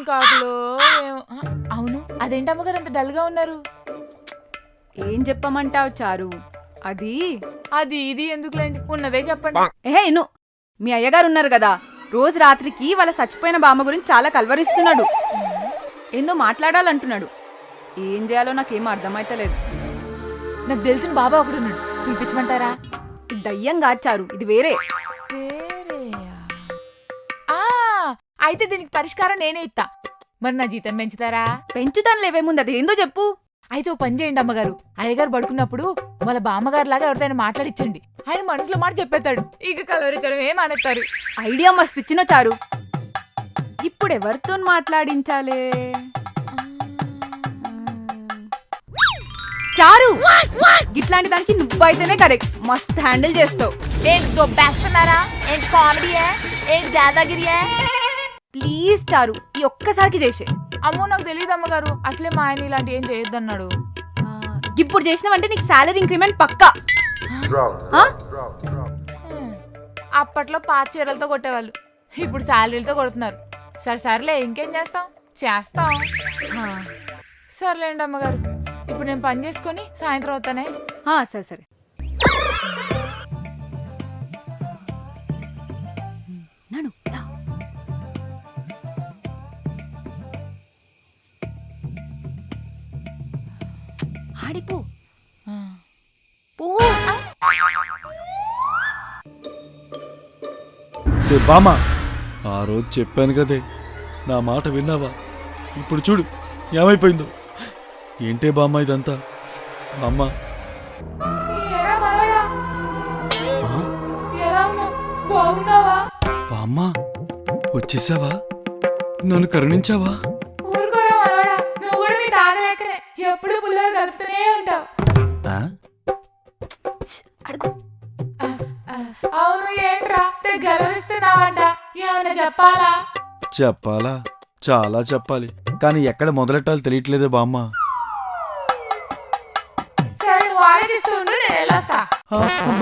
కాకులో అవును, అదేంటి అమ్మగారు అంత డల్ గా ఉన్నారు? ఏం చెప్పమంటావు చారు? అది ఇది ఎందుకులేండి, ఉన్నదే చెప్పండి. ఇను మీ అయ్యగారు ఉన్నారు కదా, రోజు రాత్రికి వాళ్ళ చచ్చిపోయిన బామ్మ గురించి చాలా కలవరిస్తున్నాడు. ఏందో మాట్లాడాలంటున్నాడు. ఏం చేయాలో నాకేం అర్థమైతలేదు. నాకు తెలిసిన బాబా ఒకడున్నాడు, పిలిపించమంటారా? ఇది దయ్యం కాదు చారు, ఇది వేరే. అయితే దీనికి పరిష్కారం నేనే ఇస్తా. మరి నా జీతం పెంచుతారా? పెంచుతాను లేవేముంది, అది ఏందో చెప్పు. అయితే ఓ పని చేయండి అమ్మగారు, అయ్యగారు పడుకున్నప్పుడు వాళ్ళ బామ్మగారు లాగా ఎవరితోనే మాట్లాడిచ్చండి. ఆయన మనసులో మాట చెప్పేస్తాడు, ఇక కలవరించడం ఏమనేస్తారు. ఐడియా మస్తు ఇచ్చినో చారు. ఇప్పుడు ఎవరితో మాట్లాడించాలే? చారు, ఇట్లాంటి దానికి నువ్వైతేనే కరెక్ట్. మస్త్ హ్యాండిల్ చేస్తావు. ఏంటి దొబ్బేస్తున్నారా? ఏంటి కామెడీయే? ఏంటి దాదాగిరియే? ప్లీజ్ చారు, ఈ ఒక్కసారికి చేసే. అమ్మో నాకు తెలియదు అమ్మగారు, అసలే మా ఆయన ఇలాంటి ఏం చేయొద్దన్నాడు. ఇప్పుడు చేసినావంటే నీకు శాలరీ ఇంక్రిమెంట్ పక్కా. అప్పట్లో పాత చీరలతో కొట్టేవాళ్ళు, ఇప్పుడు శాలరీలతో కొడుతున్నారు. సరేలే, ఇంకేం చేస్తాం, చేస్తాం. సర్లేండి అమ్మగారు, ఇప్పుడు నేను పని చేసుకొని సాయంత్రం అవుతానే. సరే సరే. నాను ఆడిపో. బామా, ఆ రోజు చెప్పాను కదే, నా మాట విన్నావా? ఇప్పుడు చూడు ఏమైపోయిందో. ఏంటే బామ్మ ఇదంతా? బామ్మ బామ్మ, వచ్చేసావా? నన్ను కరుణించావా? ఎప్పుడు పుల్లలు కలుపుతూనే ఉంటావు. అవును, ఏంట్రా గెలవిస్తున్నావంట? ఏమన్నా చెప్పాలా? చెప్పాలా? చాలా చెప్పాలి, కానీ ఎక్కడ మొదలెట్టాలో తెలియట్లేదే బామ్మ. సరే, నువ్వు ఆలోచిస్తుండు, నేను వెళ్ళొస్తా.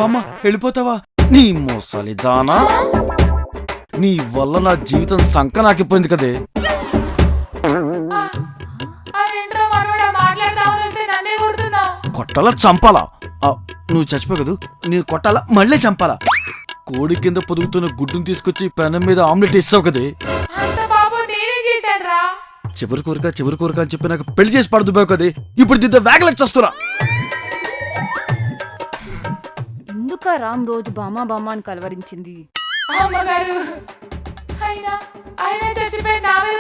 బామ్మ వెళ్ళిపోతావా? నీ మోసాలి దానా, నీ వల్ల నా జీవితం సంక నాకిపోయింది కదే. కొట్టాలా చంపాలా? నువ్వు చచ్చిపోయి కదూ, నేను కొట్టాలా మళ్ళీ చంపాలా? కోడి కింద పొదుగుతున్న గుడ్డును తీసుకొచ్చి పెనం మీద ఆమ్లెట్ ఇస్తావు కదే. చివరి కోరిక అని చెప్పి నాకు పెళ్లి చేసి పడుతుపోయావు కదే. ఇప్పుడు దీంతో వేగలకు చస్తున్నా. ఎందుక రామ్ రోజు బామ్మ అని కలవరించింది? అమ్మగారు, అయినా చచ్చిపోయి నా మీద